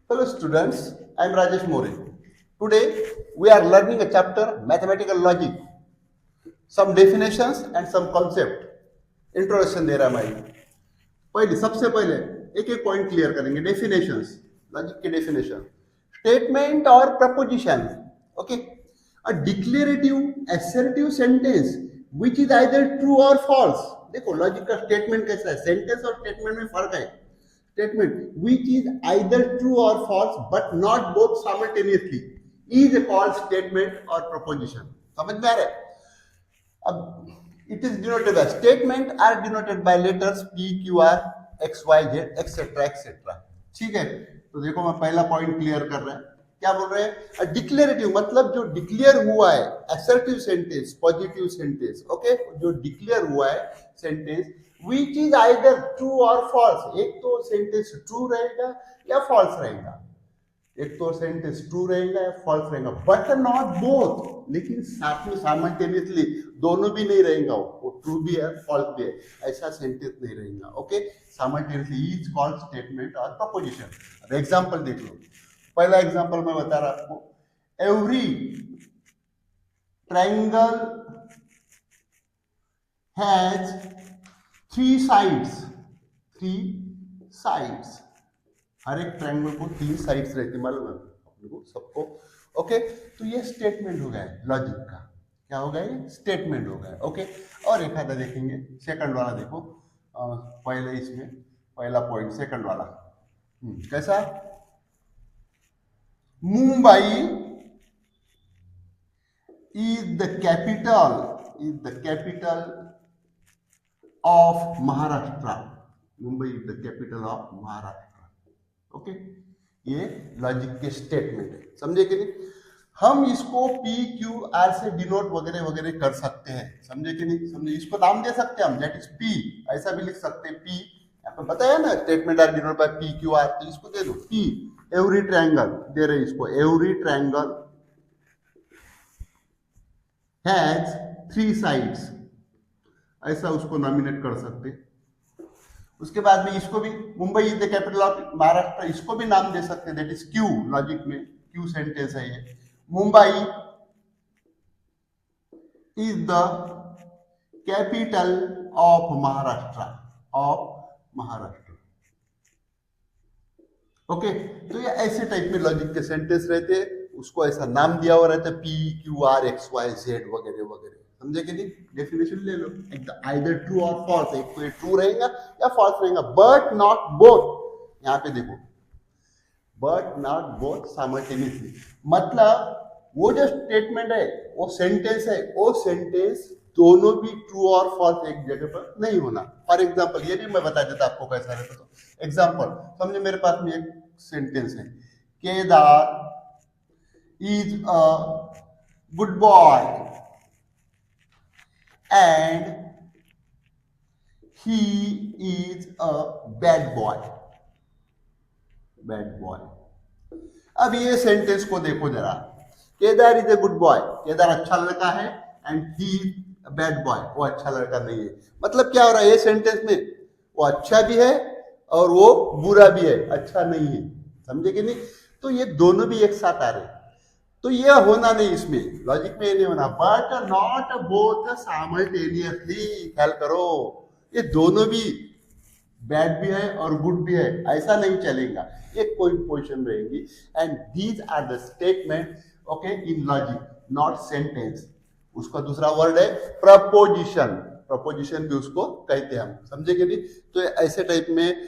Hello students, I am Rajesh More. Today we are learning a chapter mathematical logic, some definitions and some concept. Introduction दे रहा है भाई. पहले सबसे पहले एक एक पॉइंट क्लियर करेंगे. डेफिनेशंस, लॉजिक के डेफिनेशन. स्टेटमेंट और proposition. Okay. A declarative assertive sentence which is either true और फॉल्स. देखो लॉजिक का स्टेटमेंट कैसा है, सेंटेंस और स्टेटमेंट में फर्क है. Statement which is either true or false but not both simultaneously is called statement or proposition. समझ में आ रहा है? अब it is denoted by statement are denoted by letters p q r x y z etc etc. ठीक है, तो देखो मैं पहला पॉइंट क्लियर कर रहा है. क्या बोल रहे हैं? डिक्लेरेटिव मतलब जो डिक्लेयर हुआ है, assertive sentence, positive sentence. Okay, जो डिक्लेयर हुआ है sentence which is either true और फॉल्स. एक तो सेंटेंस ट्रू रहेगा या फॉल्स रहेगा, एक तो सेंटेंस ट्रू रहेगा या फॉल्स रहेगा, बट नॉट बोथ. लेकिन साथ में साइमल्टेनियसली दोनों भी नहीं रहेगा, वो ट्रू भी है फॉल्स भी है, ऐसा सेंटेंस नहीं रहेगा. Okay, simultaneously is called statement और प्रपोजिशन. अब एग्जांपल देख लो. पहला एग्जांपल मैं बता रहा आपको. Every triangle has three sides. Three sides. हर एक ट्रायंगल को तीन साइड्स रहती, मालूम है अपने को सबको. ओके, तो ये स्टेटमेंट हो गया है लॉजिक का. क्या हो गया? ये स्टेटमेंट हो गया. ओके, और एक आधा देखेंगे. सेकंड वाला देखो. पहले इसमें पहला पॉइंट सेकंड वाला कैसा? Mumbai is the capital of Maharashtra. Mumbai is the capital of Maharashtra. Okay, ये लॉजिक के स्टेटमेंट है. समझे कि नहीं? हम इसको पी क्यू आर से डिनोट वगैरह वगैरह कर सकते हैं. समझे कि नहीं? समझे. इसको नाम दे सकते हैं हम, दैट इज पी. ऐसा भी लिख सकते हैं पी. यहाँ पे बताया ना, statement are denote by P Q R, तो इसको दे दो पी. एवरी ट्रायंगल दे रहे इसको, every triangle has three sides, ऐसा उसको नॉमिनेट कर सकते. उसके बाद में इसको भी Mumbai is the capital of Maharashtra, इसको भी नाम दे सकते हैं, दैट इज क्यू. लॉजिक में क्यू सेंटेंस है ये. Mumbai is the capital of Maharashtra. Okay, तो ये ऐसे टाइप में लॉजिक के सेंटेंस रहते हैं, उसको ऐसा नाम दिया हुआ रहता है P Q R X Y Z वगैरह वगैरह. समझे कि नहीं? डेफिनेशन ले लो. आइदर ट्रू और फॉल्स, एक तो ये ट्रू रहेगा या फॉल्स रहेगा, बट नॉट बोथ. यहाँ पे देखो, बट नॉट बोथ साइमल्टेनियसली. मतलब वो जो स्टेटमेंट है, वो सेंटेंस है, वो सेंटेंस दोनों भी ट्रू और फॉल्स एक जगह पर नहीं होना. फॉर एग्जाम्पल ये भी मैं बता देता आपको कैसा रहता. तो एग्जाम्पल समझे, मेरे पास में एक सेंटेंस है, Kedar is a good boy and he is a bad boy. अब ये सेंटेंस को देखो जरा. Kedar is a good boy, Kedar अच्छा लड़का है, and he is bad boy, वो अच्छा लड़का नहीं है. मतलब क्या हो रहा है ये सेंटेंस में? वो अच्छा भी है और वो बुरा भी है, अच्छा नहीं है. समझे कि नहीं? तो ये दोनों भी एक साथ आ रहे. तो ये होना नहीं, इसमें लॉजिक में ये नहीं होना. But not both simultaneously. ख्याल करो, ये दोनों भी बैड भी है और गुड भी है, ऐसा नहीं चलेगा. एक कोई पोजिशन रहेगी. And these are the statement, okay, in logic, not sentence. उसका दूसरा वर्ड है प्रपोजिशन. प्रपोजिशन भी उसको कहते हैं हम. समझे कि नहीं? तो ऐसे टाइप में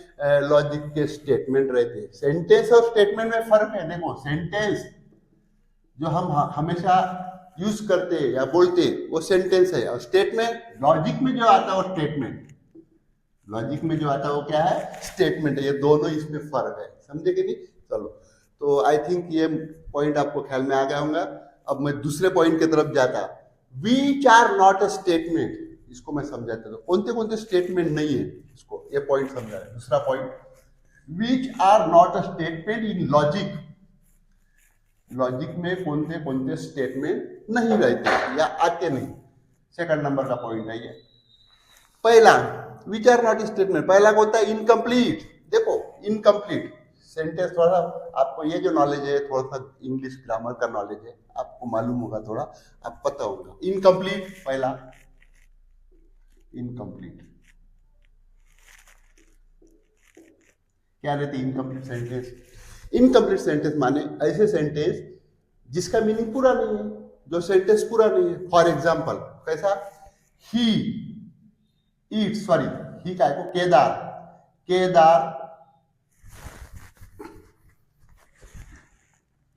लॉजिक के स्टेटमेंट रहते हैं. सेंटेंस और स्टेटमेंट में फर्क है. देखो, सेंटेंस जो हम हमेशा यूज करते हैं या बोलते हैं वो सेंटेंस है, और स्टेटमेंट लॉजिक में जो आता है वो स्टेटमेंट. लॉजिक में जो आता है वो क्या है? स्टेटमेंट है. ये दोनों इसमें फर्क है. समझे कि नहीं? चलो, तो आई थिंक ये पॉइंट आपको ख्याल में आ गया होगा. अब मैं दूसरे पॉइंट की तरफ जाता. Which are not a statement, इसको मैं समझाता हूँ. कौन से स्टेटमेंट नहीं है, इसको ये पॉइंट समझा है. दूसरा point, which are not a statement in logic. Logic में कौन से स्टेटमेंट नहीं रहते या आते नहीं. सेकंड नंबर का पॉइंट है ये. पहला, विच आर नॉट स्टेटमेंट, पहला कौन था? इनकम्प्लीट. देखो, इनकम्प्लीट सेंटेंस थोड़ा सा आपको ये जो नॉलेज है, थोड़ा सा इंग्लिश ग्रामर का नॉलेज है, आपको मालूम होगा, थोड़ा आप पता होगा। इनकम्प्लीट, पहला इनकम्प्लीट क्या रहती है? Incomplete sentence. इनकम्प्लीट सेंटेंस माने ऐसे सेंटेंस जिसका मीनिंग पूरा नहीं है, जो सेंटेंस पूरा नहीं है। फॉर एग्जाम्पल कैसा? ही ईट, सॉरी ही का है केदार, केदार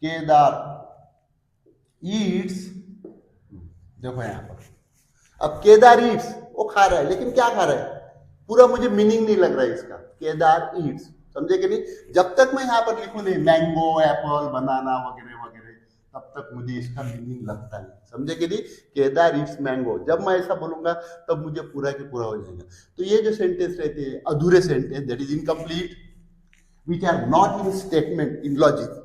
केदार ईट्स, देखो यहां पर, अब केदार ईट्स वो खा रहा है, लेकिन क्या खा रहा है? पूरा मुझे मीनिंग नहीं लग रहा है इसका। केदार ईट्स, समझे कि नहीं? जब तक मैं यहां पर लिखूं नहीं मैंगो, एप्पल, बनाना वगैरह वगैरह, तब तक मुझे इसका मीनिंग लगता नहीं, समझे कि नहीं? केदार ईट्स मैंगो, जब मैं ऐसा बोलूंगा तब मुझे पूरा के पूरा हो जाएगा। तो ये जो सेंटेंस रहते हैं अधूरे sentence, that is incomplete, which are not in statement, in logic.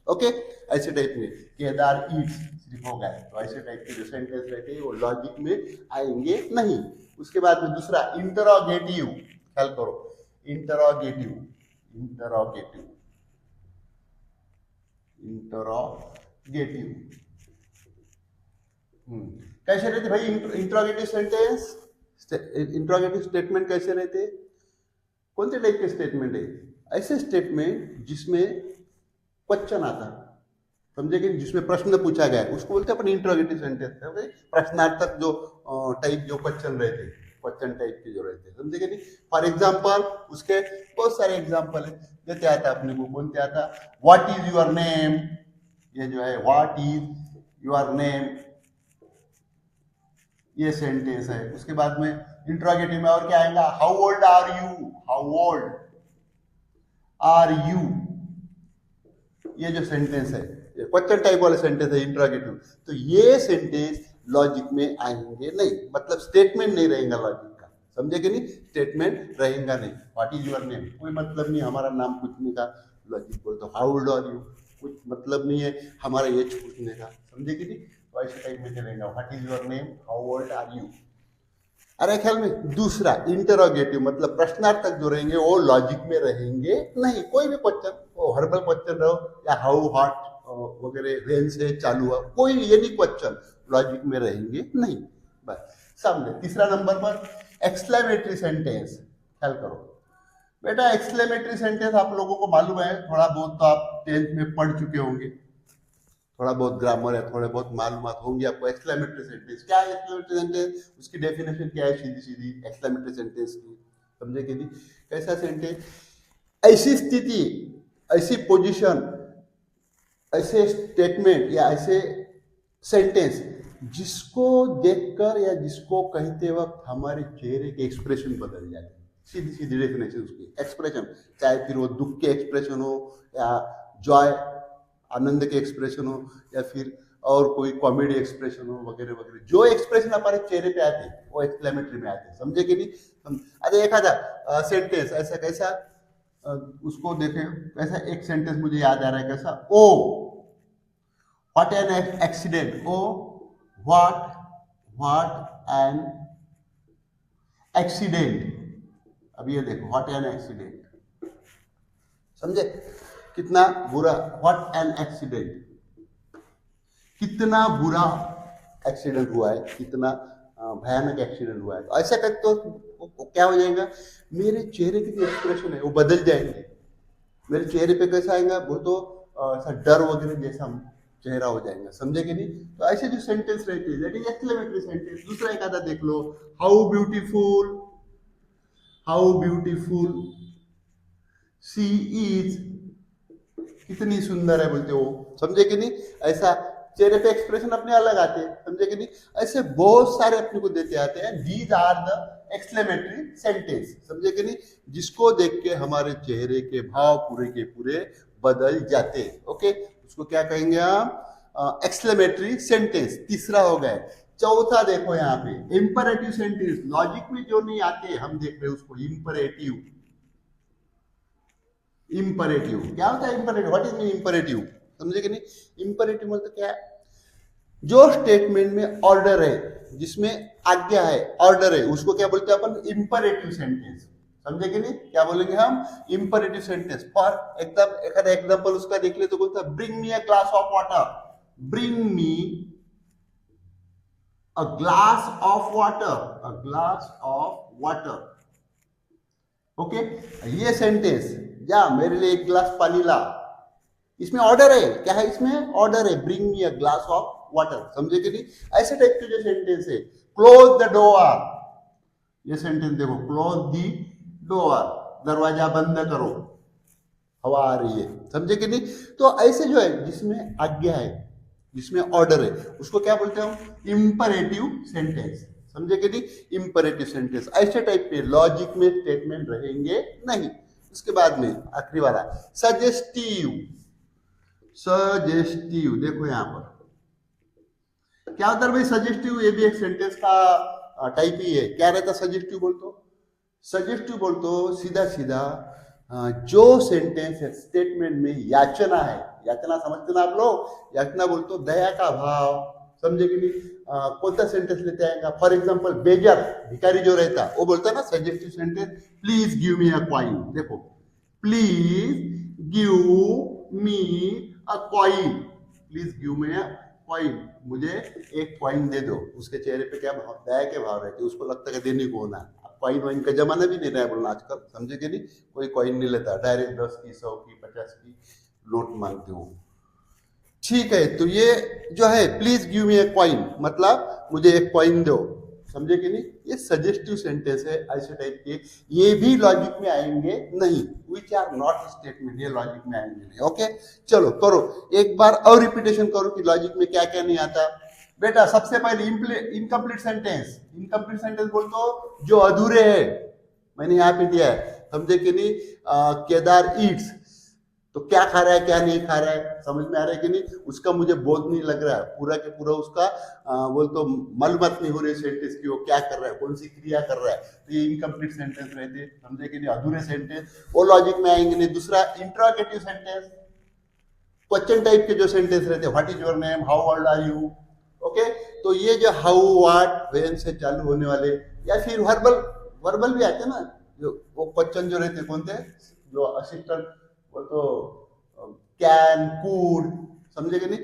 Okay, ऐसे टाइप में केदार ईट्स सिर्फ हो गया, तो ऐसे टाइप के जो सेंटेंस रहते हैं वो लॉजिक में आएंगे नहीं। उसके बाद में दूसरा इंटरोगेटिव, ख्याल करो, इंटरोगेटिव, इंटरोगेटिव, इंटरोगेटिव कैसे रहते भाई? इंटरोगेटिव सेंटेंस, इंटरोगेटिव स्टेटमेंट कैसे रहते? कौन से टाइप के स्टेटमेंट है? ऐसे स्टेटमेंट जिसमें क्वेश्चन आता है, समझे कि जिसमें प्रश्न पूछा गया है, उसको बोलते हैं अपन इंटरोगेटिव सेंटेंस है। प्रश्नार्थक जो टाइप जो क्वेश्चन रहते, क्वेश्चन टाइप के जो रहते, समझे कि नहीं? फॉर एग्जाम्पल उसके बहुत सारे एग्जाम्पल है, जैसे आता अपने को, कौन से आता? व्हाट इज योर नेम, ये जो है व्हाट इज योर नेम, ये सेंटेंस है। उसके बाद में इंटरोगेटिव में और क्या आएगा? How old are you, how old are you, ये जो सेंटेंस है, ये क्वेश्चन टाइप वाले सेंटेंस है इंटरोगेटिव। तो ये सेंटेंस लॉजिक में आएंगे नहीं, मतलब स्टेटमेंट नहीं रहेगा लॉजिक का, समझे कि नहीं? स्टेटमेंट रहेगा नहीं। व्हाट इज योर नेम, कोई मतलब नहीं हमारा नाम पूछने का, लॉजिक बोल तो हाउ ओल्ड आर यू, कुछ मतलब नहीं है हमारा एज पूछने का, समझे कि नहीं? तो ऐसे टाइप में चलेगा, what is your name, how old are you. अरे ख्याल में दूसरा इंटरोगेटिव, मतलब प्रश्नार्थक जो रहेंगे वो लॉजिक में रहेंगे नहीं। कोई भी क्वेश्चन, वो हर्बल क्वेश्चन रहो या हाउ हॉट वगैरह रेन से चालू हुआ, कोई ये नहीं क्वेश्चन लॉजिक में रहेंगे नहीं। बस सामने तीसरा नंबर पर एक्सक्लेमेटरी सेंटेंस, ख्याल करो बेटा। एक्सक्लेमेटरी सेंटेंस आप लोगों को मालूम है, थोड़ा बहुत तो आप 10th में पढ़ चुके होंगे, थोड़ा बहुत ग्रामर है, थोड़े बहुत मालूमात होंगी आपको। एक्सक्लेमेटरी सेंटेंस क्या है? एक्सक्लेमेटरी सेंटेंस, उसकी डेफिनेशन क्या है? सीधी सीधी एक्सक्लेमेटरी सेंटेंस की, समझे कि नहीं? कैसा सेंटेंस? ऐसी स्थिति, ऐसी पोजीशन, ऐसे स्टेटमेंट या ऐसे सेंटेंस जिसको देखकर या जिसको कहते वक्त हमारे चेहरे के एक्सप्रेशन बदल जाते हैं। सीधी सीधी डेफिनेशन उसकी, एक्सप्रेशन, चाहे फिर वो दुख के एक्सप्रेशन हो या जॉय, आनंद के एक्सप्रेशन हो, या फिर और कोई कॉमेडी एक्सप्रेशन हो वगैरह वगैरह, जो एक्सप्रेशन हमारे चेहरे पे आते हैं वो एक्सक्लेमेटरी में आते हैं, समझे कि नहीं? अरे एक आधा सेंटेंस ऐसा कैसा, उसको देखें कैसा, एक सेंटेंस मुझे याद आ रहा है कैसा, oh what an accident, oh what an accident. अब ये देखो व्हाट एन एक्सीडेंट, समझे कितना बुरा, व्हाट एन एक्सीडेंट, कितना बुरा एक्सीडेंट हुआ है, कितना भयानक एक्सीडेंट हुआ है। तो ऐसा करते तो क्या हो जाएगा? मेरे चेहरे के जो एक्सप्रेशन है वो बदल जाएंगे। मेरे चेहरे पे कैसा आएगा? वो तो ऐसा डर वगैरह जैसा चेहरा हो जाएगा, समझे कि नहीं? तो ऐसे जो सेंटेंस रहते हैं दैट इज एक्सक्लेमेटरी सेंटेंस। दूसरा एक आधा देख लो, how beautiful, how beautiful she is, कितनी सुंदर है बोलते हो, समझे कि नहीं? ऐसा चेहरे पे एक्सप्रेशन अपने अलग आते हैं, समझे कि नहीं? ऐसे बहुत सारे अपने को देते आते हैं। These are the exclamatory sentence, समझे कि नहीं? जिसको देख के हमारे चेहरे के भाव पूरे के पूरे बदल जाते हैं। ओके, उसको क्या कहेंगे हम? Exclamatory sentence. तीसरा हो गया। चौथा देखो यहाँ पे इंपरेटिव सेंटेंस, लॉजिक में जो नहीं आते हम देख रहे हैं उसको इंपरेटिव। इंपरेटिव क्या होता है? Imperative, what is mean imperative, समझे कि नहीं? इंपरेटिव मतलब क्या है? जो स्टेटमेंट में ऑर्डर है, जिसमें आज्ञा है, ऑर्डर है, उसको क्या बोलते हैं अपन? इंपरेटिव सेंटेंस, समझे कि नहीं? क्या बोलेंगे हम? Imperative sentence. फॉर एकदम एखादा एग्जांपल उसका देख ले तो बोलता है bring me a glass of water, bring me a glass of water, a glass of water. Okay, ये सेंटेंस, या मेरे लिए एक गिलास पानी ला, इसमें ऑर्डर है। क्या है इसमें? ऑर्डर है, bring me a glass of water. समझे कि नहीं? ऐसे टाइप के जो सेंटेंस है, क्लोज द डोर, ये सेंटेंस देखो, क्लोज दी डोर, दरवाजा बंद करो, हवा आ रही है। समझे कि नहीं? तो ऐसे जो है जिसमें आज्ञा है, जिसमें ऑर्डर है, उसको क्या बोलते हैं हम? Imperative sentence. समझे कि नहीं? Imperative sentence. ऐसे टाइप के लॉजिक में स्टेटमेंट रहेंगे नहीं। उसके बाद में आखिरी वाला सजेस्टिव। सजेस्टिव देखो यहां पर क्या होता है भाई, सजेस्टिव ये भी एक सेंटेंस का टाइप ही है। क्या रहता सजेस्टिव बोल तो? सजेस्टिव बोल तो सीधा सीधा जो सेंटेंस है स्टेटमेंट में याचना है, याचना समझते ना आप लोग? याचना बोल तो दया का भाव। समझे कि नहीं? कोणता सेंटेंस लेते आएगा? फॉर एग्जाम्पल बेजर, भिखारी जो रहता वो बोलता है ना suggestive sentence, please give me a coin. देखो, please give me a coin, please give me a coin, मुझे एक कॉइन दे दो। उसके चेहरे पे क्या भाव? दया के भाव रहते, उसको लगता है कि देने को होना। कॉइन वाइन का जमाना भी नहीं रहा है बोलना आजकल। समझे कि नहीं? कोई कॉइन नहीं लेता, डायरेक्ट 10 की, 100 की, 50 की नोट मांगते हो। ठीक है, तो ये जो है please give me a coin, मतलब मुझे एक कॉइन दो। समझे कि नहीं? ये सजेस्टिव सेंटेंस है। ऐसे टाइप के ये भी लॉजिक में आएंगे नहीं, विच आर नॉट स्टेटमेंट, ये लॉजिक में आएंगे नहीं। ओके, चलो करो एक बार और रिपीटेशन करो कि लॉजिक में क्या क्या नहीं आता। बेटा सबसे पहले इनकम्प्लीट सेंटेंस। इनकम्प्लीट सेंटेंस बोल तो जो अधूरे है, मैंने यहाँ पे दिया है। समझे कि नहीं? केदार ईट्स, तो क्या खा रहा है क्या नहीं खा रहा है, समझ में आ रहा है कि नहीं? उसका मुझे बोध नहीं लग रहा है, पूरा के पूरा उसका बोल तो मलमत नहीं हो रही सेंटेंस की, वो क्या कर रहा है, कौन सी क्रिया कर रहा है। तो ये इनकम्प्लीट सेंटेंस रहते। समझे कि नहीं? अधूरे सेंटेंस वो लॉजिक में आएंगे नहीं। दूसरा इंट्रोगेटिव सेंटेंस, क्वेश्चन टाइप के जो सेंटेंस रहते हैं, what is your name, how old are you. Okay, तो ये जो हाउ, व्हाट, व्हेन से चालू होने वाले, या फिर वर्बल, वर्बल भी आते हैं ना, जो वो क्वेश्चन जो रहते कौन थे, जो असिस्टेंट वो तो कैन, कूड। समझे कि नहीं?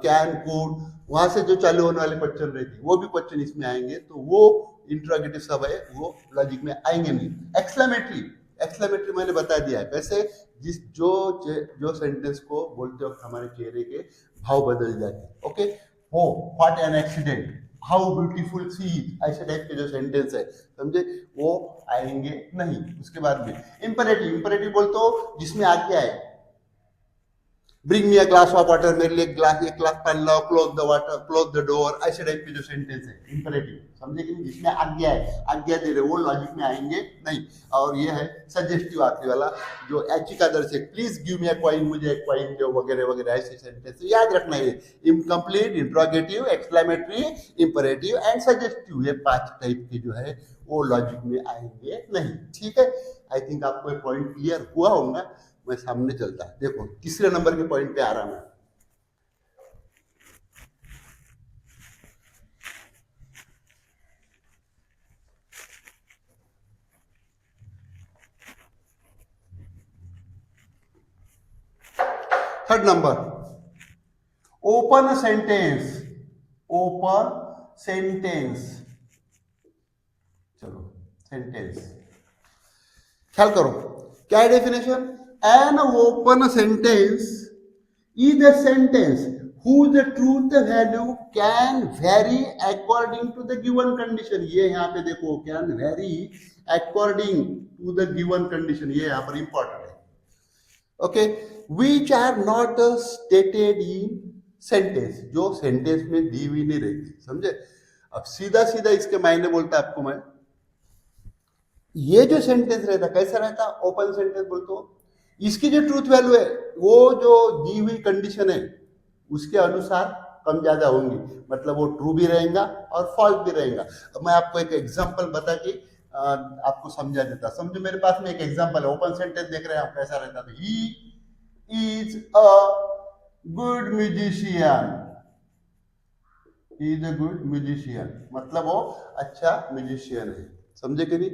कैन, कूड, वहां से जो चालू होने वाले क्वेश्चन रहते वो भी क्वेश्चन इसमें आएंगे। तो वो इंट्रोगेटिव सब है, वो लॉजिक में आएंगे नहीं। एक्सक्लेमेटरी, एक्सक्लेमेटरी मैंने बता दिया है कैसे, जिस जो जो सेंटेंस को बोलते वक्त हमारे चेहरे के भाव बदल जाते हैं। Okay, oh, what an accident, how beautiful sea, ऐसे टाइप के जो सेंटेंस है, समझे, वो आएंगे नहीं। उसके बाद में इंपरेटिव, इंपरेटिव बोल तो जिसमें आज्ञा है, bring me a glass of water, मेरे लिए ग्लास, एक ग्लास पानी लाओ, close the water, close the door, ऐसे टाइप के जो सेंटेंस है इंपरेटिव। समझे कि नहीं? जिसमें आज्ञा है, आज्ञा दे रहे, वो लॉजिक में आएंगे नहीं। और ये है सजेस्टिव आखिरी वाला, जो याचिकादर्शक से please give me a coin, मुझे एक कॉइन दो, वगैरह वगैरह, ऐसे सेंटेंस याद रखना है। Incomplete, interrogative, exclamatory, imperative and suggestive, ये 5 टाइप के जो है वो लॉजिक में आएंगे नहीं। ठीक है, आई थिंक आपको एक पॉइंट क्लियर हुआ होगा। मैं सामने चलता, देखो तीसरे नंबर के पॉइंट पे आ रहा मैं। Third number, open sentence. Open sentence, चलो सेंटेंस ख्याल करो क्या है definition. N open sentence is a sentence whose truth value can vary according to the given condition। ये यहाँ पे देखो, can vary according to the given condition, ये यहाँ पर इंपॉर्टेंट है। Okay, which are not stated in sentence, जो sentence में दी हुई नहीं रहती। समझे? अब सीधा सीधा इसके मायने बोलता आपको मैं, ये जो सेंटेंस रहता कैसा रहता, ओपन सेंटेंस बोलते हो, इसकी जो ट्रूथ वैल्यू है, वो जो दी हुई कंडीशन है उसके अनुसार कम ज्यादा होंगी, मतलब वो ट्रू भी रहेगा और फॉल्स भी रहेगा। अब मैं आपको एक एग्जांपल बता के आपको समझा देता। समझो मेरे पास में एक एग्जांपल है, ओपन सेंटेंस देख रहे हैं आप कैसा रहता, तो he is a good musician, he is a good musician, मतलब वो अच्छा म्यूजिशियन है। समझे कि नहीं?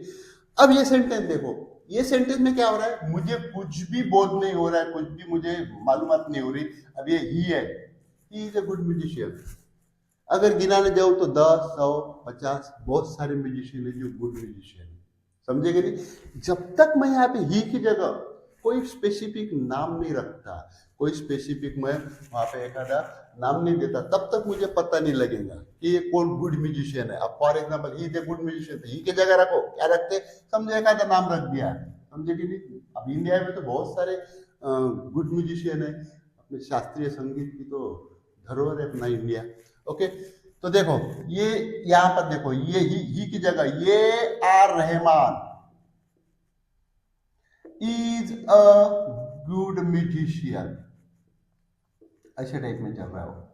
अब ये सेंटेंस देखो, ये सेंटेंस में क्या हो रहा है, मुझे कुछ भी बोध नहीं हो रहा है, कुछ भी मुझे मालूमात नहीं हो रही। अब ये ही है, ही इज ए गुड म्यूजिशियन। अगर गिनाने जाओ तो 10, 100, 50 बहुत सारे म्यूजिशियन है जो गुड म्यूजिशियन है, समझे कि नहीं। जब तक मैं यहाँ पे ही की जगह कोई स्पेसिफिक नाम नहीं रखता, कोई स्पेसिफिक मैं वहाँ पे एक आधा नाम नहीं देता, तब तक मुझे पता नहीं लगेगा कि ये कौन गुड म्यूजिशियन है। अब for example he is a good musician, he की जगह रखो, क्या रखते, समझे, एक आधा नाम रख दिया, समझे कि नहीं। अब इंडिया में तो बहुत सारे गुड म्यूजिशियन है, अपने शास्त्रीय संगीत की तो धरोहर है अपना इंडिया। ओके, तो देखो ये यहां पर देखो, ये ही की जगह ये R Rahman is a good musician, ऐसे टाइप में चल रहा है वो।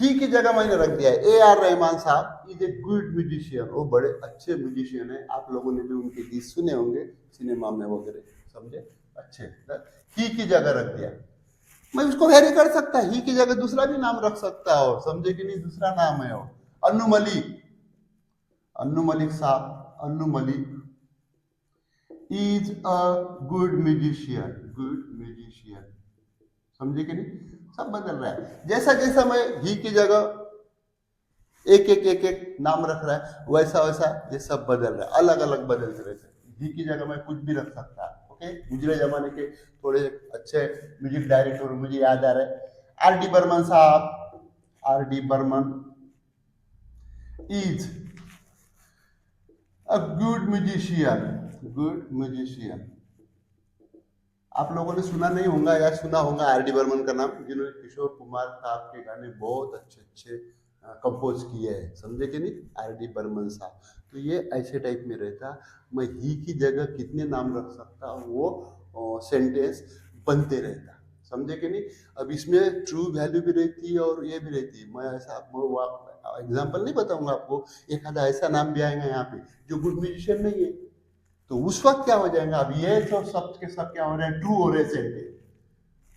ही की जगह मैंने रख दिया है ए आर रहमान साहब इज ए गुड म्यूजिशियन, वो बड़े अच्छे म्यूजिशियन है, आप लोगों ने भी उनके गीत सुने होंगे सिनेमा में वगैरह, समझे, अच्छे। ही की जगह रख दिया, मैं उसको वेरी कर सकता, ही की जगह दूसरा भी नाम रख सकता हो, समझे कि नहीं, दूसरा नाम है वो। अन्नू मलिक, अन्नू मलिक साहब, Annu Malik is a good musician, good musician, समझे कि नहीं। सब बदल रहा है, जैसा जैसा मैं ही की जगह एक नाम रख रहा है, वैसा वैसा ये सब बदल रहा है, अलग अलग बदलते रहते हैं। ही की जगह मैं कुछ भी रख सकता। ओके, गुजरे जमाने के थोड़े अच्छे म्यूजिक डायरेक्टर मुझे याद आ रहे हैं, आर डी बर्मन साहब, R D Burman is a good musician, good musician. आप लोगों ने सुना नहीं होगा या सुना होगा आर डी बर्मन का नाम, जिन्होंने किशोर कुमार साहब के गाने बहुत अच्छे अच्छे कंपोज किए हैं, समझे कि नहीं, आर डी बर्मन साहब। तो ये ऐसे टाइप में रहता, मैं ही की जगह कितने नाम रख सकता, वो सेंटेंस बनते रहता, समझे कि नहीं। अब इसमें ट्रू वैल्यू भी रहती है और ये भी रहती है। मैं ऐसा एग्जाम्पल नहीं बताऊंगा आपको, एक आधा ऐसा नाम भी आएगा यहाँ पे जो गुड म्यूजिशियन नहीं है, तो उस वक्त क्या हो जाएगा, अब ये तो सब के सब क्या हो रहे हैं, ट्रू हो रहे सेंटेंस,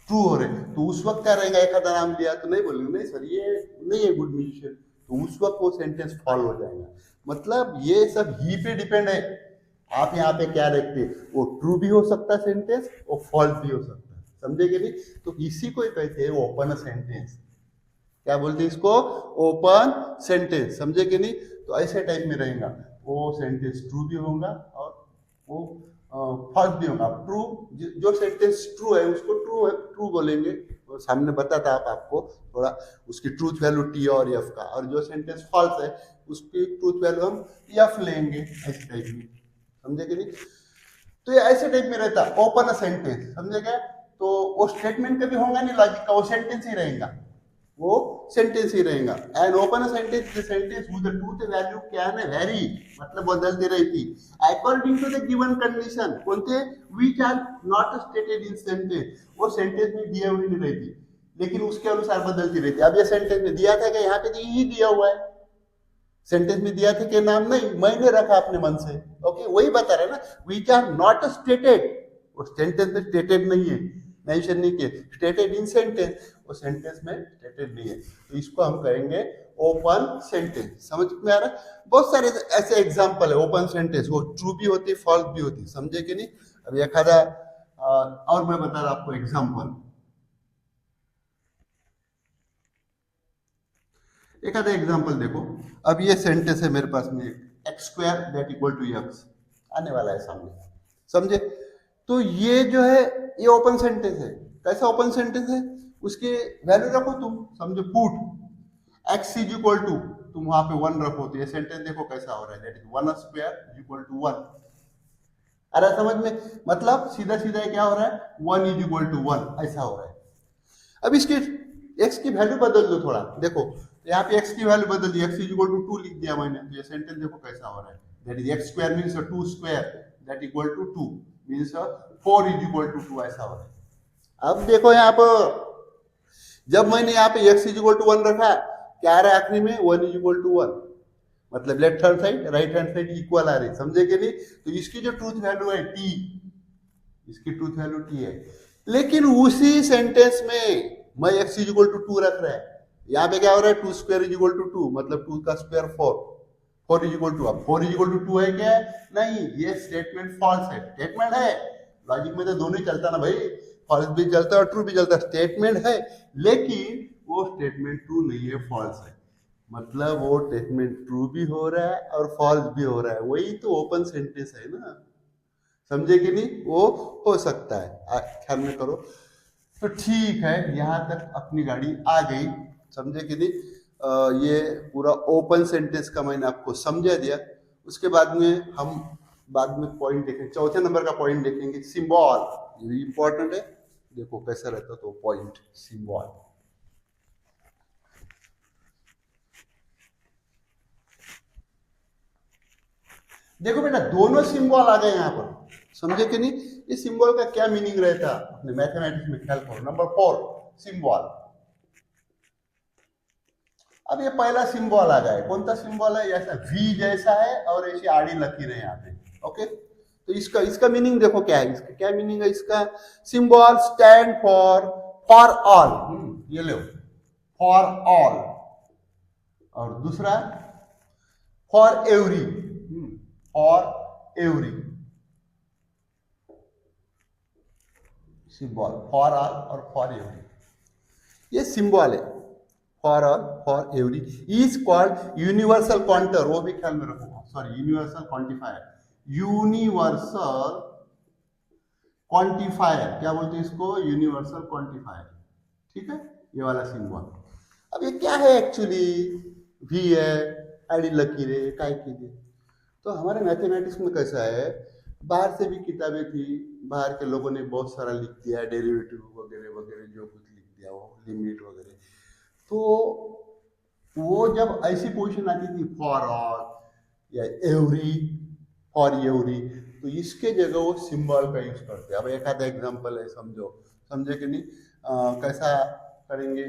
ट्रू हो रहे, तो उस वक्त क्या रहेगा, एक आधा नाम लिया तो नहीं बोलेंगे नहीं सर ये नहीं है गुड म्यूजिशियन, तो उस वक्त वो सेंटेंस फॉल हो जाएगा। मतलब ये सब ही पे डिपेंड है, आप यहाँ पे क्या देखते हैं, वो ट्रू भी हो सकता है सेंटेंस, वो फॉल्स भी हो सकता है, समझे कि नहीं। तो इसी को ही कहते हैं ओपन सेंटेंस, क्या बोलते हैं इसको, ओपन सेंटेंस, समझे कि नहीं। तो ऐसे टाइप में रहेगा, वो सेंटेंस ट्रू भी होगा और वो फॉल्स भी होगा। ट्रू, जो सेंटेंस ट्रू है उसको ट्रू है, ट्रू बोलेंगे, और सामने बताता आप आपको थोड़ा उसकी ट्रूथ वैल्यू टी और एफ का, और जो सेंटेंस फॉल्स है उसकी ट्रूथ वैल्यू हम एफ लेंगे, ऐसे टाइप में, समझे कि नहीं। तो ये ऐसे टाइप में रहता ओपन सेंटेंस, समझे क्या। तो वो स्टेटमेंट कभी होगा नहीं लॉजिक का, वो सेंटेंस ही रहेगा, वो सेंटेंस ही रहेगा। And open sentence, the sentence with the truth value क्या है, वेरी, मतलब बदलती रहती according to the given condition, कोणते, which are not stated in sentence, वो सेंटेंस में दिया हुई नहीं रहती, लेकिन उसके अनुसार बदलती रहती। अब ये सेंटेंस में दिया था कि यहाँ पे तो ही दिया हुआ है, सेंटेंस में दिया था कि नाम नहीं, मैंने रखा अपने मन से। ओके, वही बता रहे ना, विच आर नॉट स्टेटेड, वो सेंटेंस में स्टेटेड नहीं है, मेंशन नहीं किए, स्टेटेड इन सेंटेंस, वो सेंटेंस में स्टेटेड नहीं है, तो इसको हम कहेंगे ओपन सेंटेंस। समझ में आ रहा है, बहुत सारे ऐसे एग्जांपल है ओपन सेंटेंस, वो ट्रू भी होती फॉल्स भी होती, समझे कि नहीं। अब एखादा और मैं बता रहा आपको एग्जांपल, एक आधा एग्जाम्पल देखो। अब ये सेंटेंस है मेरे पास में, x square that equal to x आने वाला है सामने, समझे। तो ये जो है ये ओपन सेंटेंस है, कैसा ओपन सेंटेंस है, उसके वैल्यू रखो तुम, समझो, put x is equal to, तुम वहां पे वन रखो, तो ये सेंटेंस देखो कैसा हो रहा है, that is one square is equal to one. अरे समझ में, मतलब सीधा सीधा क्या हो रहा है, one is equal to one, ऐसा हो रहा है। अब इसके एक्स की वैल्यू बदल दो थोड़ा, देखो यहाँ पे एक्स की वैल्यू बदल दी, x is equal to two लिख दिया मैंने, तो ये सेंटेंस देखो कैसा हो रहा है, that is x square means two square that equal to two means four is equal to two, ऐसा हो रहा है। अब देखो यहाँ पर जब मैंने यहाँ पे x is equal to one रखा, क्या आ रहा है आखिरी में, one is equal to one, मतलब left hand side right hand side equal आ रही, समझे कि नहीं। तो इसकी जो ट्रूथ वैल्यू है टी, इसकी ट्रूथ वैल्यू टी है, लेकिन उसी सेंटेंस में मैं x is equal to two रख रहा है, यहाँ पे क्या हो रहा है, two square is equal to to, मतलब टू का square four, 4 is equal to, अब 4 इज इक्वल टू 2 है क्या? नहीं, ये स्टेटमेंट फॉल्स है। स्टेटमेंट है, लॉजिक में तो दोनों ही चलता ना भाई, फॉल्स भी चलता है और ट्रू भी चलता है। स्टेटमेंट है लेकिन वो स्टेटमेंट ट्रू नहीं है, फॉल्स है। मतलब वो स्टेटमेंट ट्रू भी हो रहा है और फॉल्स भी हो रहा है, वही तो ओपन सेंटेंस है ना। समझे कि नहीं? वो हो सकता है, ख्याल में करो। तो ठीक है, यहाँ तक अपनी गाड़ी आ गई, समझे कि नहीं? ये पूरा ओपन सेंटेंस का मैंने आपको समझा दिया। उसके बाद में हम बाद में पॉइंट देखेंगे, चौथे नंबर का पॉइंट देखेंगे, सिंबल। ये भी इंपॉर्टेंट है, देखो कैसा रहता तो पॉइंट सिंबल। देखो बेटा, दोनों सिंबल आ गए यहाँ पर, समझे कि नहीं? ये सिंबल का क्या मीनिंग रहता अपने मैथमेटिक्स में, ख्याल करो। Number 4 symbol. अब ये पहला सिंबल आ गया, कौन सा सिंबल है? ऐसा वी जैसा है और ऐसी आड़ी लकीर है यहाँ पे। ओके, तो इसका इसका मीनिंग देखो क्या है, इसका क्या मीनिंग है इसका? सिंबल स्टैंड फॉर ऑल, ये लो, फॉर ऑल। और दूसरा for every, for every. Symbol for all और फॉर एवरी, ये सिंबल है। For all, for every is called universal क्वांटर, वो भी ख्याल में रखो, sorry universal quantifier. Universal quantifier, क्या बोलते हैं इसको? Universal quantifier. ठीक है, ये वाला सिंबल। अब ये क्या है एक्चुअली? वी है, आड़ी लकीर है, काय की है। तो हमारे मैथमेटिक्स में कैसा है, बाहर से भी किताबें थी, बाहर के लोगों ने बहुत सारा लिख दिया, डेरिवेटिव वगैरह वगैरह जो कुछ लिख दिया, वो लिमिट वगैरह। तो वो जब ऐसी पोजीशन आती थी फॉर ऑल या एवरी, फॉर एवरी, तो इसके जगह वो सिंबल का यूज करते हैं। अब एक आधा एग्जांपल है, समझो, समझे कि नहीं? कैसा करेंगे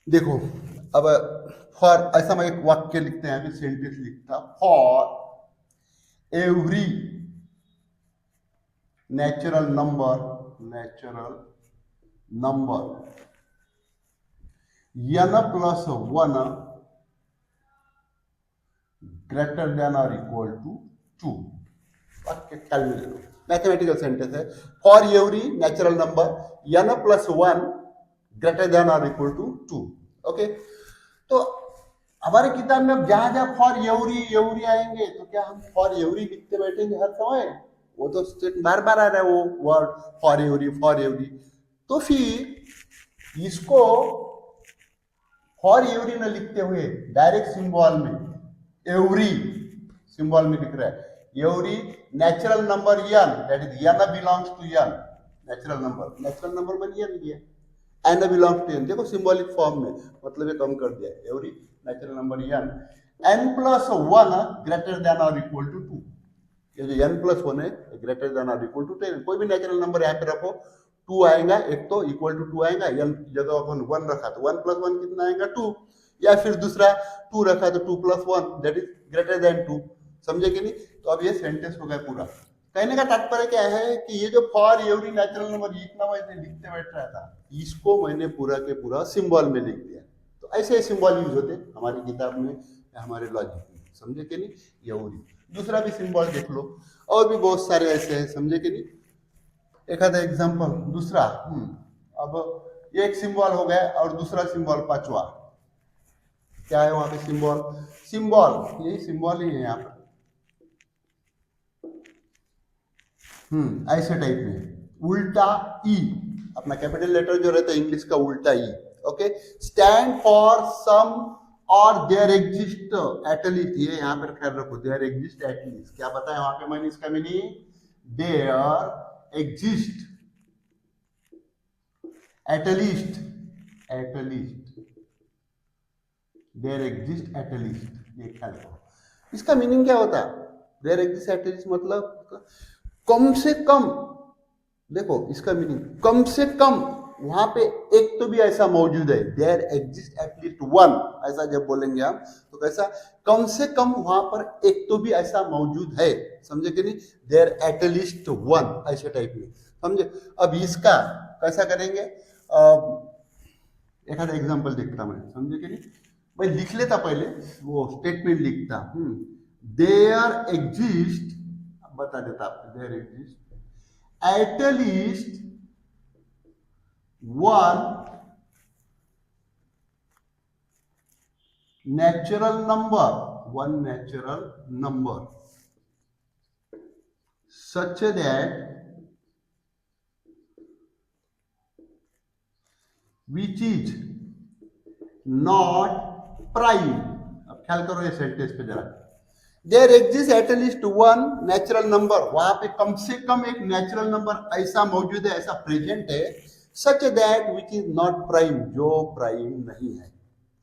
देखो। अब फॉर, ऐसा मैं एक वाक्य लिखते हैं, अभी सेंटेंस लिखता, for every natural number n plus 1 greater than और इक्वल टू 2। वाक्य ख्याल में लो, मैथमेटिकल सेंटेंस है। For every natural number n plus 1 greater than और इक्वल टू 2। ओके, तो हमारे किताब में अब जहां जहां फॉर एवरी एवरी आएंगे तो क्या हम फॉर एवरी लिखते बैठेंगे हर समय? वो तो बार बार आ रहा है वो word for every, for every. तो फिर इसको फॉर एवरी न लिखते हुए डायरेक्ट सिंबल में एवरी सिंबल में लिख रहा है। Every natural number n, that is n belongs to n, natural number में n लिया, n बिलोंग्स टू n। देखो सिंबॉलिक फॉर्म में, मतलब ये कम कर दिया, every natural number n plus 1 greater than और इक्वल टू 2। ये जो n प्लस 1 है ग्रेटर देन और इक्वल टू 10। कोई भी नेचुरल नंबर यहाँ पे रखो, 2 आएगा, एक तो इक्वल टू 2 आएगा, n की जगह अपन 1 रखा तो 1 प्लस 1 कितना आएगा? 2। या फिर दूसरा 2 रखा तो 2 plus 1 that is greater than 2। समझे कि नहीं? तो अब ये सेंटेंस हो गया पूरा। कहने का तात्पर्य क्या है कि ये जो फॉर एवरी नेचुरल नंबर इतना मैंने लिखते बैठ रहा था, इसको मैंने पूरा के पूरा सिंबल में लिख दिया। तो ऐसे सिंबल यूज होते हमारी किताब में, हमारे लॉजिक में, समझे कि नहीं? एवरी। दूसरा भी सिंबल देख लो, और भी बहुत सारे ऐसे हैं, समझे कि नहीं? एक आधा एग्जाम्पल दूसरा, अब ये एक सिंबल हो गया और दूसरा सिंबल पांचवा क्या है वहां पे? सिंबल यही सिंबल ही है यहाँ पर, ऐसे टाइप में उल्टा ई, अपना कैपिटल लेटर जो रहता है इंग्लिश का उल्टा ई। ओके, स्टैंड फॉर सम और देयर एग्जिस्ट एटलीस्ट, ये यहाँ पर ख्याल रखो, देयर एग्जिस्ट एटलीस्ट। क्या बताया वहां पे मैंने इसका meaning? There exist at least, there exist at least, ये ख्याल रखो। इसका मीनिंग क्या होता है? देयर एग्जिस्ट एटलीस्ट मतलब कम से कम, देखो इसका मीनिंग कम से कम वहां पे एक तो भी ऐसा मौजूद है। देयर एग्जिस्ट एटलीस्ट वन, ऐसा जब बोलेंगे हम तो कैसा? कम से कम वहां पर एक तो भी ऐसा मौजूद है, समझे कि नहीं? देयर एटलीस्ट वन, ऐसे टाइप में, समझे? अब इसका कैसा करेंगे? एक आधा एग्जाम्पल देखता मैं, समझे कि नहीं? मैं लिख लेता पहले, वो स्टेटमेंट लिखता। देयर एग्जिस्ट, बता देता आपको, there exist at least one natural number, one natural number such that which is not prime। अब ख्याल करो ये सेंटेंस पे जरा, there exist at least one natural number, वहां पे कम से कम एक नेचुरल नंबर ऐसा मौजूद है, ऐसा प्रेजेंट है, सच that which is not prime, जो प्राइम नहीं है।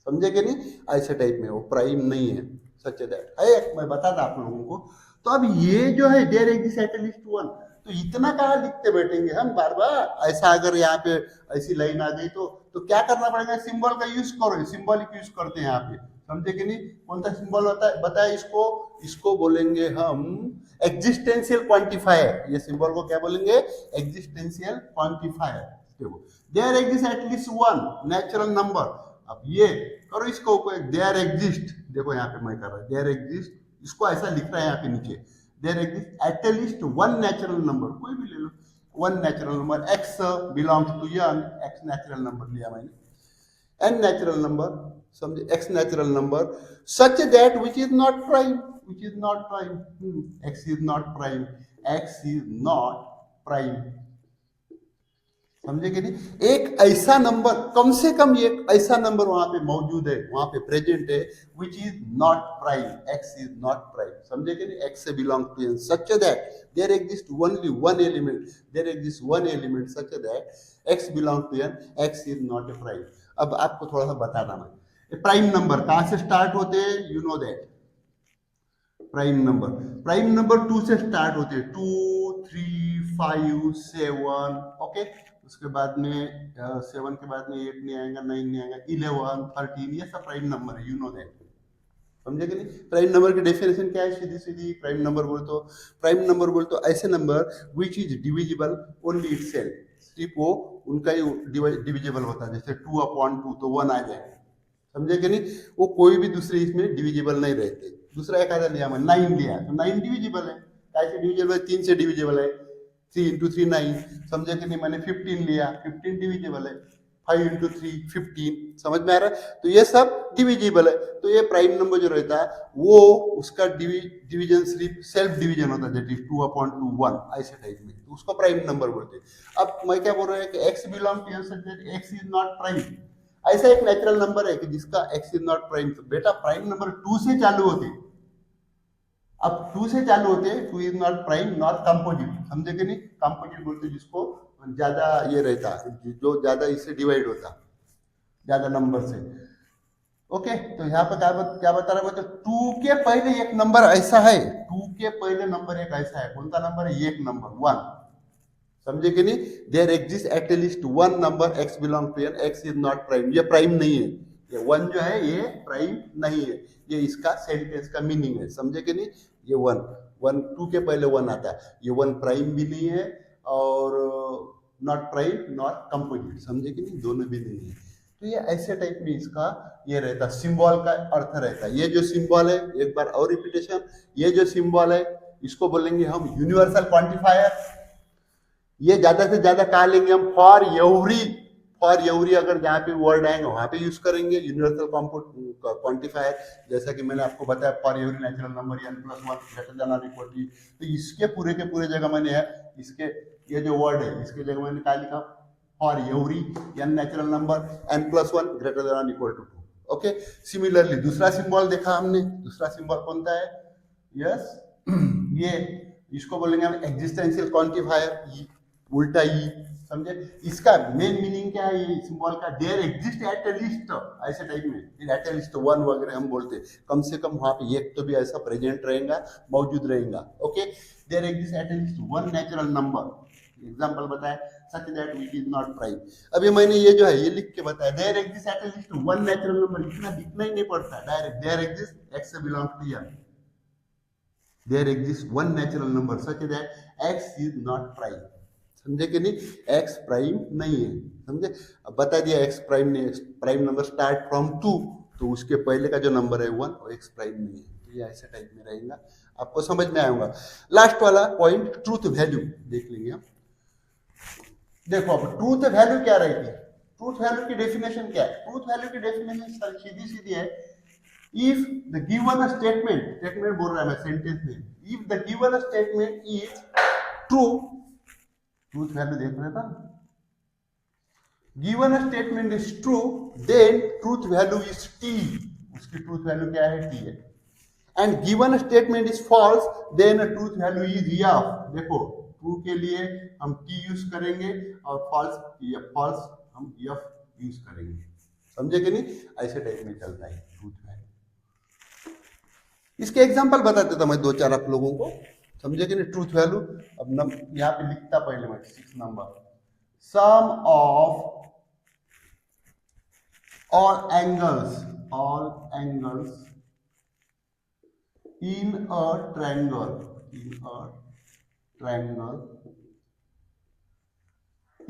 समझे कि नहीं, ऐसे टाइप में वो प्राइम नहीं है, सच दैट है। मैं बताता आप लोगों को। तो अब ये जो है there exist at least one, तो इतना कहाँ लिखते बैठेंगे हम बार बार। ऐसा अगर यहाँ पे ऐसी लाइन आ गई तो क्या करना पड़ेगा, सिंबल का यूज करो, सिंबॉलिक यूज करते हैं यहाँ पे। समझे कि नहीं, कौन सा सिंबल होता है बताए इसको, इसको बोलेंगे हम एग्जिस्टेंशियल क्वांटिफायर। ये सिंबल को क्या बोलेंगे, existential quantifier. There exist at least one natural number. अब ये करो इसको, देयर एग्जिस्ट, देखो यहाँ पे मैं कर रहा हूँ देयर एग्जिस्ट, इसको ऐसा लिख रहा है यहाँ पे नीचे, there exist at least one natural number, कोई भी ले लो, one natural number, x belongs to N, x natural number लिया मैंने, एन नेचुरल नंबर, समझे, x natural number, such that which is not prime, which is not prime, x is not prime, x is not prime. समझे कि नहीं, एक ऐसा number, कम से कम एक ऐसा नंबर वहां पे मौजूद है, वहां पे प्रेजेंट है, which is not prime, x is not prime. समझे कि नहीं, एक्स से belong to N such that there exist only one element, there exist one element such that x belong to N, x is not a prime. अब आपको थोड़ा सा बताना मैं, प्राइम नंबर कहां से स्टार्ट होते हैं, you know that. Prime number two से स्टार्ट होते हैं, 2 3 5 7, ओके। उसके बाद में 7 के बाद में 8 नहीं आएगा, 9 नहीं आएगा, 11 13, ये सब प्राइम नंबर है, यू नो दैट। समझे कि नहीं, प्राइम नंबर की डेफिनेशन क्या है, सीधी सीधी प्राइम नंबर बोल तो ऐसे number which is divisible only itself, सिर्फ वो उनका ही डिविजिबल होता है। जैसे 2/2 तो 1 आ जाए, समझे कि नहीं, वो कोई भी दूसरे इसमें डिविजिबल नहीं रहते। दूसरा एक आधा लिया मैं 9 लिया, तो 9 डिविजिबल है, कैसे डिविजिबल है, 3 से डिविजिबल है, 3 into 3 9, समझे कि नहीं। मैंने 15 लिया, 15 डिविजिबल है, 5 into 3 15, समझ में आ रहा है। तो ये सब डिविजिबल है, तो ये प्राइम नंबर जो रहता है वो उसका डिवीजन सिर्फ सेल्फ डिवीजन होता है, दैट इज 2/2 1, ऐसे टाइप में, तो उसको प्राइम नंबर बोलते हैं। अब मैं क्या बोल रहा है कि x belong to N, x is not prime, ऐसा एक नेचुरल नंबर है कि जिसका एक्स इज नॉट प्राइम। तो बेटा प्राइम नंबर 2 से चालू होते, अब 2 से चालू होते हैं, 2 is not prime not composite. समझे कि नहीं, कंपोजिट बोलते जिसको ज्यादा ये रहता, जो ज्यादा इससे डिवाइड होता, ज्यादा नंबर से। ओके, तो यहाँ पर क्या बता रहा है, 2 के पहले एक नंबर ऐसा है, 2 के पहले नंबर एक ऐसा है, कौन सा नंबर है, एक नंबर 1। समझे कि नहीं, there exist at least one number x belong to N, x is not prime, ये प्राइम नहीं है, ये 1 जो है ये प्राइम नहीं है, ये इसका सेंटेंस का मीनिंग है। समझे कि नहीं, ये 1 2 के पहले 1 आता है, ये 1 प्राइम भी नहीं है और नॉट प्राइम नॉट कंपोजिट, समझे कि नहीं, दोनों भी नहीं है। तो ये ऐसे टाइप में इसका ये रहता, सिंबल का अर्थ रहता है। ये जो सिंबल है, एक बार और रिपीटेशन, ये जो सिंबल है इसको बोलेंगे हम यूनिवर्सल क्वांटिफायर। ये ज्यादा से ज्यादा कहा लेंगे हम, फॉर एवरी अगर जहाँ पे वर्ड आएंगे वहां पे यूज करेंगे यूनिवर्सल क्वांटिफायर। जैसा कि मैंने आपको बताया, for every natural number n + 1 greater than और इक्वल टू, तो इसके पूरे के पूरे जगह मैंने इसके ये जो वर्ड है इसके जगह मैंने क्या लिखा, for every n natural number n + 1 greater than और इक्वल टू 2। ओके, सिमिलरली दूसरा सिंबल देखा हमने, दूसरा सिंबल कौन सा है, यस ये इसको बोलेंगे हम एग्जिस्टेंशियल क्वांटिफायर, उल्टा ई। समझे, इसका मेन मीनिंग क्या है, ये सिंबल का, देयर एग्जिस्ट एट लीस्ट, ऐसे टाइप में एट लीस्ट 1 वगैरह हम बोलते हैं, कम से कम वहां पे एक तो भी ऐसा प्रेजेंट रहेगा, मौजूद रहेगा। Okay, there exist at least one natural number, example बताया, such that which is not prime. अभी मैंने ये जो है ये लिख के बताया, there exist at least one natural number, इतना लिखना ही नहीं पड़ता, डायरेक्ट देयर एग्जिस्ट एक्स से belong to N, there exist one natural number such that x is not prime. समझे कि नहीं, एक्स प्राइम नहीं है। समझे, अब बता दिया एक्स प्राइम नहीं, प्राइम नंबर स्टार्ट फ्रॉम 2, तो उसके पहले का जो नंबर है 1 वो एक्स प्राइम नहीं है, तो ये ऐसे टाइप में रहेगा, आपको समझ में आएगा। लास्ट वाला पॉइंट ट्रूथ वैल्यू देख लेंगे हम। देखो अब ट्रूथ वैल्यू क्या रहेगी, ट्रूथ वैल्यू की डेफिनेशन क्या है, ट्रूथ वैल्यू की डेफिनेशन सीधी सीधी है, if the given statement, statement बोल रहा है मैं सेंटेंस में, if the given statement is true, truth value देख रहे था, given statement is true then truth value is T, उसकी ट्रूथ वैल्यू क्या है, टी है। And given statement is false then truth value is F, देखो true के लिए हम टी यूज करेंगे और फॉल्स हम एफ यूज करेंगे, समझे कि नहीं, ऐसे टाइप में चलता है ट्रूथ वैल्यू। इसके एग्जांपल बताते था मैं दो चार आप लोगों को, समझे कि नहीं ट्रूथ वैल्यू। अब यहाँ पे लिखता पहले मैं 6 number, sum of all angles in a triangle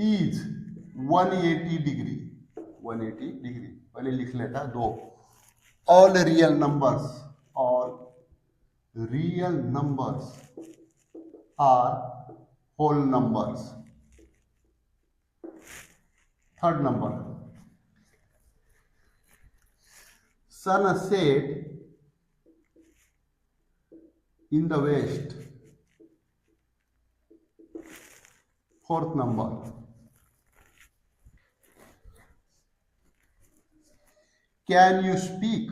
is 180 degree, 180 degree, पहले लिख लेता दो, all real numbers are whole numbers। Third number, sun set in the west, fourth number, can you speak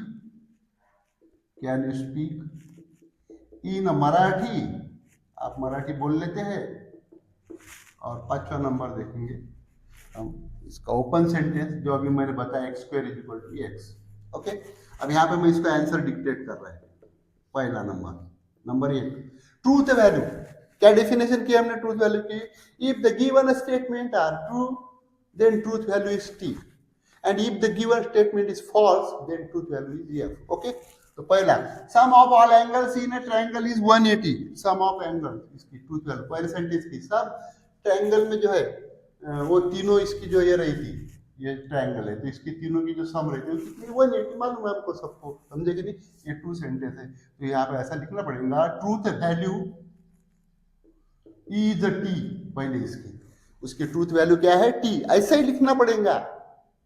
in Marathi, आप मराठी बोल लेते हैं। और 5वां नंबर देखेंगे हम इसका ओपन सेंटेंस, जो अभी मैंने बताया x square is equal to x, okay. अब यहाँ पे मैं इसका आंसर डिक्टेट कर रहा है। पहला नंबर 1 ट्रूथ वैल्यू, क्या डेफिनेशन की हमने ट्रूथ वैल्यू की, if the given statement are true then truth value is T, and if the given statement is false then truth value is F, okay. तो पहला sum of all angles in a triangle is 180, sum of angle, इसकी truth value पहले sentence की, सब triangle में जो है वो तीनों इसकी जो ये रही थी, ये ट्रायंगल है तो इसकी तीनों की जो सम रहती है कितनी, 180 मालूम है आपको सबको, समझे कि नहीं, ये ट्रू सेंटेंस है। तो यहाँ पे ऐसा लिखना पड़ेगा, ट्रूथ वैल्यू इज टी, पहले इसकी, उसकी ट्रूथ वैल्यू क्या है, टी, ऐसा ही लिखना पड़ेगा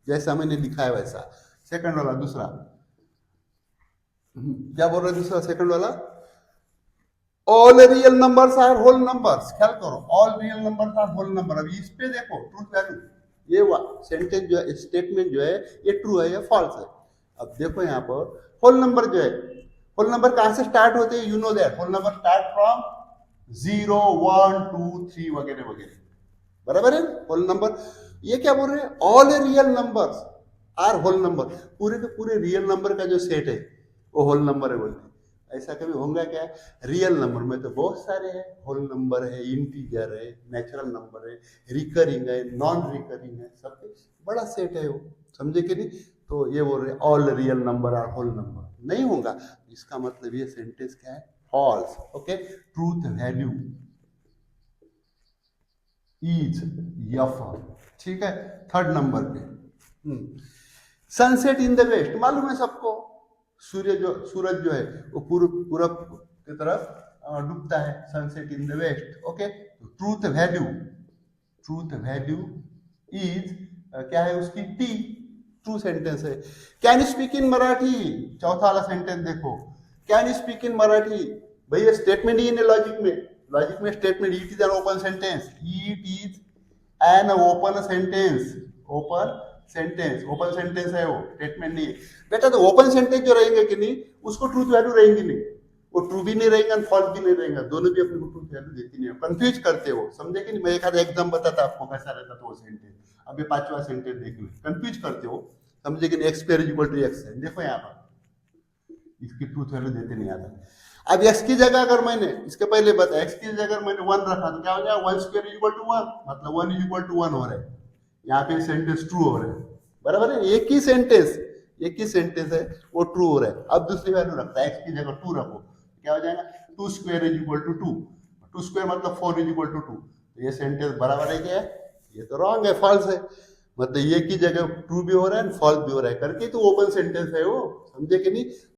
जैसा मैंने लिखा है वैसा। सेकंड वाला, दूसरा क्या बोल रहे हैं, दूसरा सेकंड वाला, all real numbers are whole numbers, ख्याल करो, all real numbers are whole number. अभी इस पे देखो ट्रूथ वैल्यू, ये सेंटेंस जो है, स्टेटमेंट जो है ये ट्रू है या फॉल्स है। अब देखो यहाँ पर होल नंबर जो है, होल नंबर कहां से स्टार्ट होते हैं, you know that, whole number start from 0 1 2 3 वगैरह वगैरह, बराबर है होल नंबर। ये क्या बोल रहे हैं, all real numbers are whole number, पूरे के पूरे रियल नंबर का जो सेट है वो होल नंबर है बोलते हैं। ऐसा कभी होगा क्या, रियल नंबर में तो बहुत सारे हैं, होल नंबर है, इंटीजर है, नेचुरल नंबर है, रिकरिंग है, नॉन रिकरिंग है, सब बड़ा सेट है वो, समझे कि नहीं। तो ये बोल रहे all real number are whole number, नहीं होगा, इसका मतलब ये सेंटेंस क्या है, false, okay. Truth value is F, ठीक है। थर्ड नंबर पे सनसेट इन द वेस्ट, मालूम है सबको, सूरज जो है वो पूरब की तरफ डूबता है, sunset in the west, okay. Truth value is क्या है उसकी, टी, ट्रू सेंटेंस है। Can you speak in Marathi, चौथा वाला सेंटेंस देखो, can you speak in Marathi, भैया स्टेटमेंट ही है लॉजिक में statement, it is an open sentence, it is an open sentence है वो, स्टेटमेंट नहीं है बेटा। तो ओपन सेंटेंस जो रहेंगे कि नहीं, उसको ट्रूथ वैल्यू रहेंगी नहीं, वो ट्रू भी नहीं रहेगा, फॉल्स भी नहीं रहेगा, दोनों भी अपने को ट्रूथ वैल्यू देती नहीं है, कंफ्यूज करते हो, समझे कि नहीं। मैं एक आधा एग्जाम बताता आपको कैसा रहता था वो सेंटेंस, अब ये 5वां सेंटेंस देख लो, कंफ्यूज करते हो, समझे कि नहीं। X square equal to x है, देखो यहाँ पर इसकी ट्रूथ वैल्यू देते नहीं आता। अब एक्स की जगह अगर मैंने इसके पहले बताया, एक्स की जगह मैंने 1 रखा तो क्या हो जाएगा, 1 स्क्वायर इक्वल टू 1, मतलब 1 इक्वल टू 1 हो रहा है, यहाँ पे सेंटेंस ट्रू हो रहा है, बराबर है। एक ही सेंटेंस है वो ट्रू हो रहा है। अब दूसरी वैल्यू रखता है, एक्स की जगह 2 रखो, क्या हो जाएगा, 2 square is equal to 2, 2 square मतलब 4 इज इक्वल टू 2, तो ये सेंटेंस बराबर है क्या है, ये तो रॉन्ग है, फॉल्स है। मतलब ये की जगह ट्रू भी हो रहा है फॉल्स भी हो रहा है करके, तो ओपन सेंटेंस है वो, समझे कि नहीं।